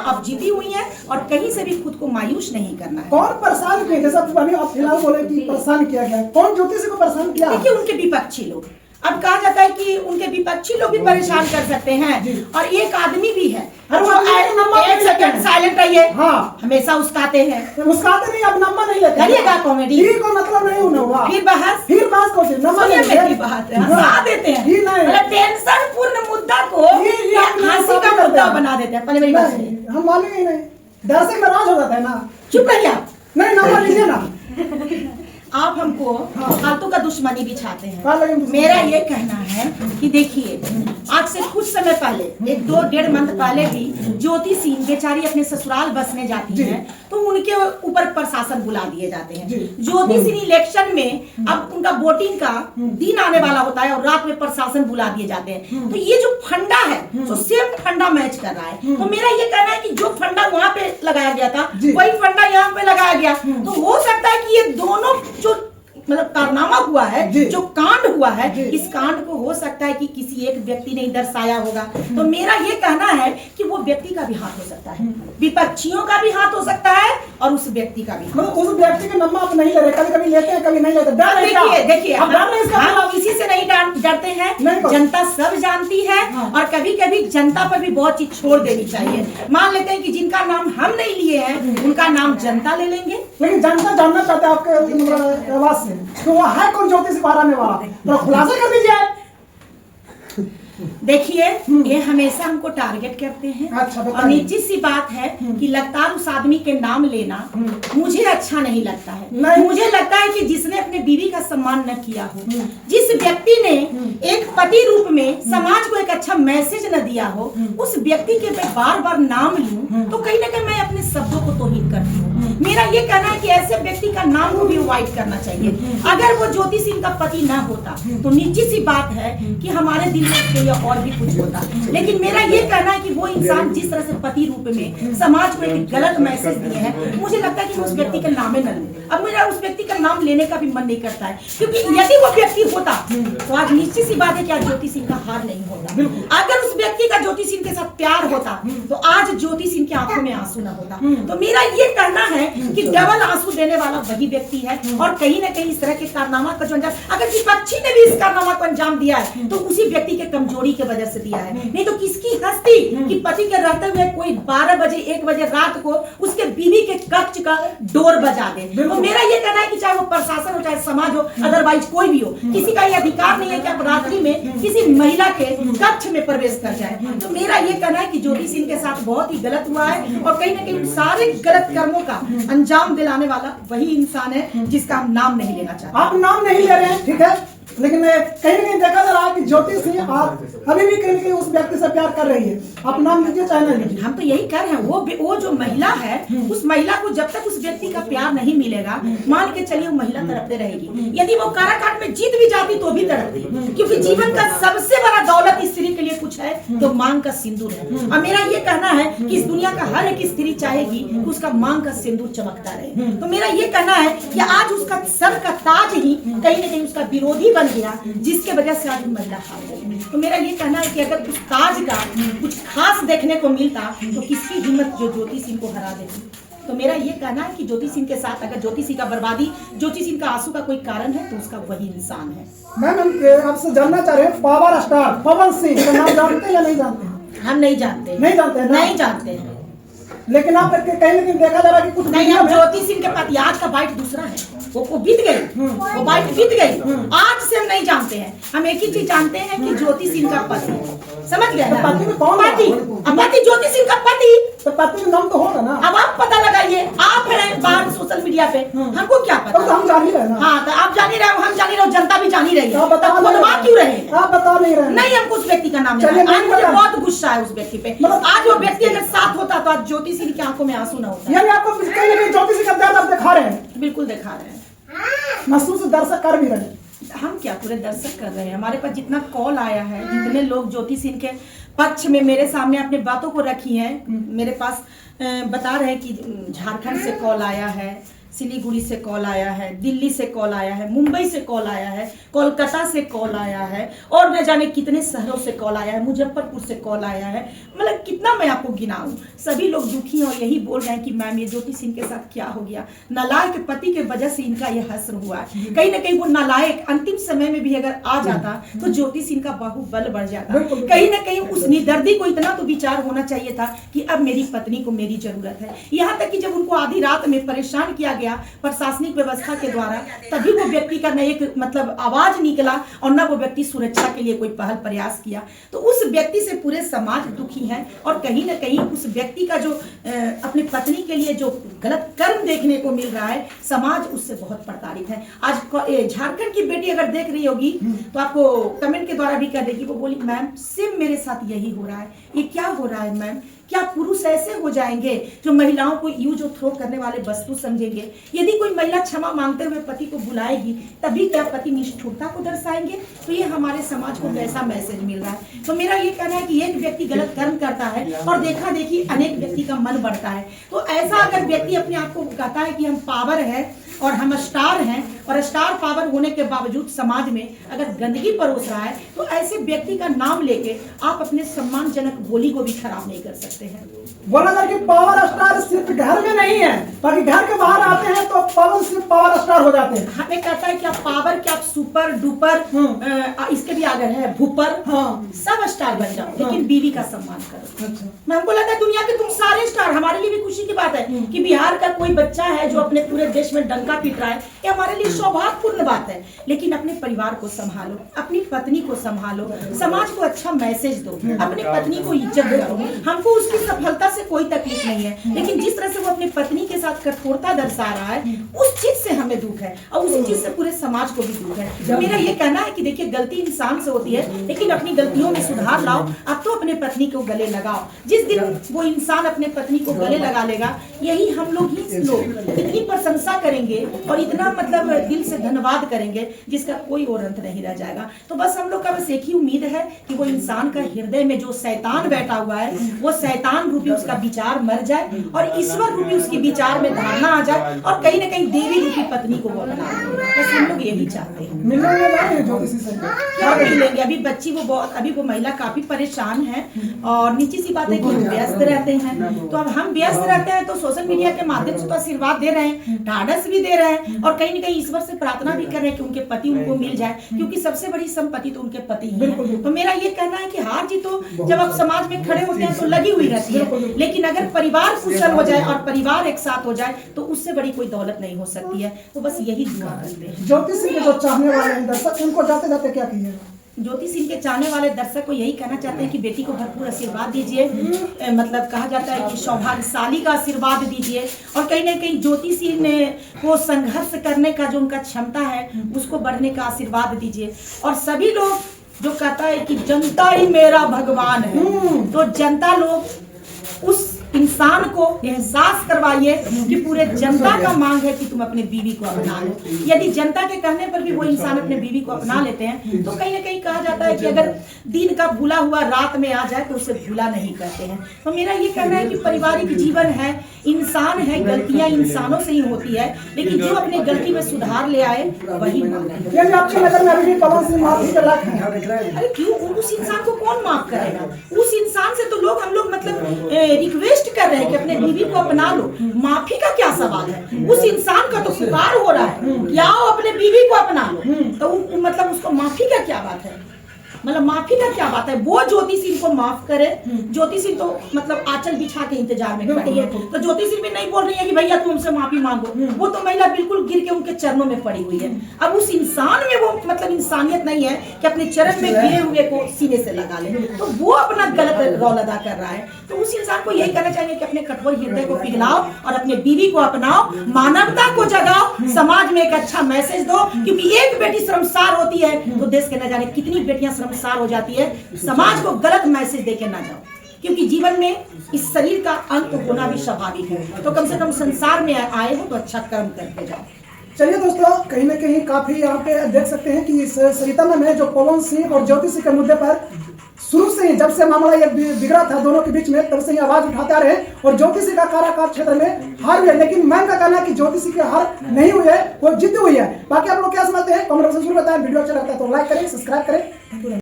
आप जीती हुई हैं और कहीं से भी खुद को मायूस नहीं करना है। कौन परेशान किया, जैसा अभी आप फिलहाल बोले कि परेशान किया गया, कौन ज्योतिषी को परेशान किया? देखिए उनके विपक्षी लोग, अब कहा जाता है कि उनके विपक्षी लोग भी परेशान कर सकते हैं और एक आदमी भी है एक सेकंड साइलेंट रहिए। हाँ, हमेशा उस्काते हैं, उस्काते नहीं, अब नंबर नहीं लेते, करिएगा कॉमेडी, ये को मतलब नहीं हुआ, फिर बहस को नंबर मेरी बात है, हंसा देते हैं, मतलब टेंशन पूर्ण मुद्दा को हंसी का मुद्दा बना देते हैं। पहले मेरी बात सुनिए, हम मानेंगे ही नहीं, डर से नाराज हो जाता है ना। चुप रहिए आप, नहीं नंबर लीजिए ना। आप हमको फालतू का दुश्मनी बिछाते हैं। दुश्मनी मेरा ये कहना है कि देखिए आज से कुछ समय पहले, एक दो डेढ़ मंथ पहले भी ज्योति सिंह बेचारी अपने ससुराल बसने जाती हैं तो उनके ऊपर प्रशासन बुला दिए जाते हैं। ज्योति सिंह इलेक्शन में अब उनका वोटिंग का दिन आने वाला होता है और रात में प्रशासन बुला दिए जाते हैं। तो ये जो फंडा है तो सेम फंडा मैच कर रहा है। तो मेरा ये कहना है कि जो फंडा वहां पे लगाया गया था वही फंडा यहाँ पे लगाया गया। तो हो सकता है कि ये दोनों जो मतलब कारनामा हुआ है, जो कांड हुआ है, इस कांड को हो सकता है कि किसी एक व्यक्ति ने ही दर्शाया होगा। तो मेरा ये कहना है कि वो व्यक्ति का भी हाथ हो सकता है, विपक्षियों का भी हाथ हो सकता है और उस व्यक्ति का भी। मतलब उस व्यक्ति का नंबर आप नहीं ले रहे, कभी कभी लेते हैं कभी नहीं लेते। देखिए हम किसी से नहीं डरते हैं, जनता सब जानती है और कभी कभी जनता पर भी बहुत चीज छोड़ देनी चाहिए। मान लेते हैं कि जिनका नाम हम नहीं लिए हैं उनका नाम जनता ले लेंगे, लेकिन जनता जानना चाहते हैं आपके आवाज से तो वो है कौन ज्योतिषी बारह में वाला, तो खुलासा कर दीजिए। देखिए ये हमेशा हमको टारगेट करते हैं। अच्छा, और निश्चित सी बात है कि लगातार उस आदमी के नाम लेना मुझे अच्छा नहीं लगता है। मुझे लगता है कि जिसने अपने बीवी का सम्मान न किया हो, जिस व्यक्ति ने एक पति रूप में समाज को एक अच्छा मैसेज न दिया हो, उस व्यक्ति के मैं बार बार नाम लूं तो कहीं ना कहीं मैं अपने शब्दों को तौहीन करती हूँ। मेरा ये कहना है कि ऐसे व्यक्ति का नाम को भी अवॉइड करना चाहिए। अगर वो ज्योति सिंह का पति ना होता तो निश्चित सी बात है कि हमारे दिल में और भी कुछ होता। लेकिन मेरा ये कहना है कि वो इंसान जिस तरह से पति रूप में समाज को एक गलत मैसेज दिए हैं, मुझे लगता है कि उस व्यक्ति का नाम न लूं। अब मेरा उस व्यक्ति का नाम लेने का भी मन नहीं करता है, क्योंकि यदि वो व्यक्ति होता तो आज निश्चित सी बात है कि आज ज्योति सिंह का हार नहीं होता। अगर उस व्यक्ति का ज्योति सिंह के साथ प्यार होता तो आज ज्योति सिंह की आंखों में आंसू न होता। तो मेरा ये कहना है कि डबल आंसू देने वाला वही व्यक्ति है और कहीं ना कहीं इस तरह के कारनामा का जो अंजाम, अगर विपक्षी ने भी इस कारनामा को अंजाम दिया है तो उसी व्यक्ति के कमजोरी के वजह से दिया है। नहीं तो किसकी हस्ती कि पति के रहते हुए कोई 12 बजे 1 बजे रात को उसके बीवी के कक्ष का डोर बजा दे। तो मेरा ये कहना है कि चाहे वो प्रशासन हो चाहे समाज हो, अदरवाइज कोई भी हो, किसी का ये अधिकार नहीं है कि आप रात्रि में किसी महिला के कक्ष में प्रवेश कर जाए। तो मेरा ये कहना है कि ज्योति सिंह के साथ बहुत ही गलत हुआ है और कहीं ना कहीं सारे गलत कर्मों का अंजाम दिलाने वाला वही इंसान है जिसका हम नाम नहीं लेना चाहते। आप नाम नहीं ले रहे हैं, ठीक है, लेकिन कहीं ना कहीं देखा जा रहा है कि ज्योति सिंह आप अभी भी कहीं ना कहीं उस व्यक्ति से प्यार कर रही है। आप नाम लीजिए चाहे ना लीजिए, हम तो यही कर रहे हैं। वो जो महिला है उस महिला को जब तक उस व्यक्ति का प्यार नहीं मिलेगा, मान के चलिए वो महिला तड़पते रहेगी। यदि वो काराकाट में जीत भी जाती तो भी तड़पती, क्योंकि जीवन का सबसे बड़ा दौलत स्त्री के लिए कुछ है तो मांग का सिंदूर है। और मेरा ये कहना है कि इस दुनिया का हर एक स्त्री चाहेगी कि उसका मांग का सिंदूर चमकता रहे। तो मेरा ये कहना है कि आज उसका सर का ताज ही कहीं ना कहीं उसका विरोधी बन गया, जिसके वजह से आज महिला हार गई। तो मेरा ये कहना है कि अगर उस ताज का कुछ खास देखने को मिलता तो किसकी हिम्मत जो ज्योति सिंह को हरा देती। तो मेरा ये कहना है कि ज्योति सिंह के साथ अगर ज्योति सिंह का बर्बादी, ज्योति सिंह का आंसू का कोई कारण है तो उसका वही इंसान है। मैम आपसे जानना चाह रहे हैं, पावर स्टार पवन सिंह का नाम जानते हैं या नहीं जानते? हम नहीं जानते, नहीं जानते हैं, नहीं जानते हैं। लेकिन आप कहीं ना कहीं देखा जा रहा है कि कुछ नहीं, हम ज्योति सिंह के पति, आज का बाइट दूसरा है, वो बीत गई, वो बाइट बीत गई। आज से हम नहीं जानते हैं, हम एक ही चीज जानते हैं कि ज्योति सिंह का पति, समझ गए ना? पति में कौन पति ज्योति सिंह का पति, तो पति का नाम तो होगा ना। अब आप पता लगाइए, आप हैं बाहर सोशल मीडिया पे, हमको क्या पता? तो हम जान ही रहे ना। हाँ, तो आप जान ही रहे हो, हम जान ही रहे हो, जनता भी जान ही रही है। आप बता क्यों रहे हैं? आप बता नहीं रहे। नहीं, हमको उस व्यक्ति का नाम नहीं, आज मुझे बहुत गुस्सा है उस व्यक्ति पे। आज वो व्यक्ति अगर साथ होता तो आज ज्योति सिंह की आंखों में आंसू न होता। यानी आपको कहीं ना कहीं ज्योति सिंह का दर्द आप दिखा रहे हैं? बिल्कुल दिखा रहे हैं, महसूस दर्शक कर भी रहे हैं। हम क्या पूरे दर्शक कर रहे हैं। हमारे पास जितना कॉल आया है, जितने लोग ज्योति सिंह के पक्ष में मेरे सामने अपने बातों को रखी हैं, मेरे पास बता रहे हैं कि झारखंड से कॉल आया है, सिलीगुड़ी से कॉल आया है, दिल्ली से कॉल आया है, मुंबई से कॉल आया है, कोलकाता से कॉल आया है, और न जाने कितने शहरों से कॉल आया है, मुजफ्फरपुर से कॉल आया है। मतलब कितना मैं आपको गिनाऊं। सभी लोग दुखी हैं और यही बोल रहे हैं कि मैम ये ज्योति सिंह के साथ क्या हो गया, नालायक पति के वजह से इनका ये हश्र हुआ है। कहीं ना कहीं वो नालायक अंतिम समय में भी अगर आ जाता तो ज्योति सिंह का बाहुबल बढ़ जाता। कहीं ना कहीं उस निदर्दी को इतना तो विचार होना चाहिए था कि अब मेरी पत्नी को मेरी जरूरत है। यहाँ तक कि जब उनको आधी रात में परेशान किया गया प्रशासनिक व्यवस्था के द्वारा, तभी वो व्यक्ति का न एक मतलब आवाज निकला और न वो व्यक्ति सुरक्षा के लिए कोई पहल प्रयास किया। तो उस व्यक्ति से पूरे समाज दुखी है और कहीं ना कहीं उस व्यक्ति का जो अपनी पत्नी के लिए जो गलत कर्म देखने को मिल रहा है, समाज उससे बहुत प्रताड़ित है। आज झारखंड की बेटी अगर देख रही होगी तो आपको कमेंट के द्वारा भी कर देगी, वो बोली मैम सेम मेरे साथ यही हो रहा है। ये क्या हो रहा है मैम? क्या पुरुष ऐसे हो जाएंगे जो महिलाओं को यूज और थ्रो करने वाले वस्तु समझेंगे? यदि कोई महिला क्षमा मांगते हुए पति को बुलाएगी तभी क्या पति निष्ठुरता को दर्शाएंगे? तो ये हमारे समाज को कैसा मैसेज मिल रहा है? तो मेरा ये कहना है कि एक व्यक्ति गलत कर्म करता है और देखा देखी अनेक व्यक्ति का मन बढ़ता है। तो ऐसा अगर व्यक्ति अपने आप को कहता है कि हम पावर है और हम स्टार हैं और स्टार पावर होने के बावजूद समाज में अगर गंदगी परोस रहा है, तो ऐसे व्यक्ति का नाम लेके आप अपने सम्मानजनक बोली को भी खराब नहीं कर सकते हैं। बोला जाए कि पावर स्टार सिर्फ घर में नहीं है, बाकी घर के बाहर आते हैं तो पावर सिर्फ पावर स्टार हो जाते हैं। हमें कहता है कि आप पावर, क्या आप सुपर डुपर, इसके भी आगे है भूपर, सब स्टार बन जाओ, लेकिन बीवी का सम्मान करो। अच्छा। मैं हमको लगता है दुनिया के तुम सारे स्टार, हमारे लिए भी खुशी की बात है कि बिहार का कोई बच्चा है जो अपने पूरे देश में डंका पीट रहा है, ये हमारे लिए सौभाग्यपूर्ण बात है। लेकिन अपने परिवार को संभालो, अपनी पत्नी को संभालो, समाज को अच्छा मैसेज दो, अपनी पत्नी को इज्जत करो। हमको उसकी सफलता से कोई तकलीफ नहीं है, लेकिन जिस तरह से वो अपनी पत्नी के साथ कठोरता दर्शा रहा है, उस चीज से हमें दुख है और उसी चीज से पूरे समाज को भी दुख है। मेरा ये कहना है कि देखिए गलती इंसान से होती है, लेकिन अपनी गलतियों में सुधार लाओ। अब तो अपने पत्नी को गले लगाओ। जिस दिन वो इंसान अपने पत्नी को गले लगा लेगा, यही हम लोग ही लोग इतनी प्रशंसा करेंगे और इतना मतलब दिल से धन्यवाद करेंगे जिसका कोई और अंत नहीं रह जाएगा। तो बस हम लोग का बस एक ही उम्मीद है कि वो इंसान का हृदय में जो शैतान बैठा हुआ है, वो शैतान रूपी उसका विचार मर जाए और ईश्वर रूपी उसके विचार में धारणा आ जाए और कहीं ना कहीं देवी रूपी पत्नी को वो अपना ले। बस हम लोग यही चाहते हैं। क्या मिलेंगे? अभी बच्ची वो बहुत, अभी वो महिला काफी परेशान है और नीची सी बात है कि हम व्यस्त रहते हैं। तो अब हम व्यस्त रहते हैं तो सोशल मीडिया के माध्यम से तो आशीर्वाद दे रहे हैं, ढाढ़स भी दे रहे हैं और कहीं ना कहीं ईश्वर से प्रार्थना भी कर रहे हैं कि उनके पति उनको मिल जाए, क्योंकि सबसे बड़ी संपत्ति तो उनके पति ही है। तो मेरा ये कहना है कि हार जीत तो जब आप समाज में खड़े होते हैं तो लगी हुई रहती है, लेकिन अगर परिवार कुशल हो जाए और परिवार एक साथ हो जाए तो उससे बड़ी कोई दौलत नहीं हो सकती है। तो बस यही दुआ करते हैं। ज्योति सिंह के जो चाहने वाले हैं दर्शक, उनको जाते जाते क्या कहिएगा? ज्योति सिंह के चाहने वाले दर्शक को यही कहना चाहते हैं कि बेटी को भरपूर आशीर्वाद दीजिए। मतलब कहा जाता है कि सौभाग्यशाली का आशीर्वाद दीजिए और कहीं ना कहीं ज्योति सिंह ने को संघर्ष करने का जो उनका क्षमता है उसको बढ़ने का आशीर्वाद दीजिए। और सभी लोग जो कहता है कि जनता ही मेरा भगवान है, तो जनता लोग उस इंसान को एहसास करवाइए कि पूरे जनता का मांग है कि तुम अपने बीवी को अपना लो। यदि जनता के कहने पर भी वो इंसान अपने बीवी को अपना लेते हैं तो कहीं ना कहीं कहा जाता है कि अगर दिन का भूला हुआ रात में आ जाए तो उसे भूला नहीं करते हैं। तो मेरा ये कहना है कि पारिवारिक जीवन है, इंसान है, गलतियां इंसानों से ही होती है, लेकिन जो अपने गलती में सुधार ले आए वही माने। आपकी नजर में अभी भी पवन सिंह माफी का लायक है? अरे क्यों? उस इंसान को कौन माफ करेगा? उस इंसान से तो लोग हम लोग मतलब रिक्वेस्ट कर रहे हैं कि अपने बीवी को अपना लो। माफी का क्या सवाल है? उस इंसान का तो पुकार हो रहा है कि आओ अपने बीवी को अपना लो, तो मतलब उसको माफी का क्या बात है? मतलब माफी का क्या बात है? वो ज्योति सिंह को माफ करे। ज्योति सिंह तो मतलब आंचल बिछा के इंतजार में खड़ी है, तो ज्योति सिंह भी नहीं बोल रही है कि भैया तुम हमसे माफी मांगो। वो तो महिला बिल्कुल गिर के उनके चरणों में पड़ी हुई है। अब उस इंसान में वो मतलब इंसानियत नहीं है कि अपने चरण में गिरे हुए को सीने से लगा ले, तो वो अपना गलत रोल अदा कर रहा है। तो उस इंसान को यही कहना चाहिए कि अपने कठोर हृदय को पिघलाओ और अपने बीवी को अपनाओ, मानवता को जगाओ, समाज में एक अच्छा मैसेज दो, क्योंकि एक बेटी शर्मसार होती है तो देश के न जाने कितनी बेटियां शर्मसार हो जाती है। समाज को गलत मैसेज देके ना जाओ, क्योंकि जीवन में इस शरीर का अंत होना भी स्वाभाविक है। तो कम से कम संसार में आए हो तो अच्छा कर्म करके जाओ। चलिए दोस्तों, कहीं ना कहीं काफी यहाँ पे देख सकते हैं कि इस सरिता में जो पवन सिंह और ज्योति सिंह के मुद्दे पर शुरू से ही जब से मामला ये बिगड़ा था दोनों के बीच में, तब से ही आवाज उठाते आ रहे हैं। और ज्योतिषी का काराकाट क्षेत्र में हार हुई है, लेकिन मैं का कहना है कि ज्योतिषी के हार नहीं हुई है, वो जीत हुई है। बाकी आप लोग क्या समझते हैं कमेंट बॉक्स में जरूर बताएं। वीडियो अच्छा लगता है तो लाइक करें, सब्सक्राइब करें।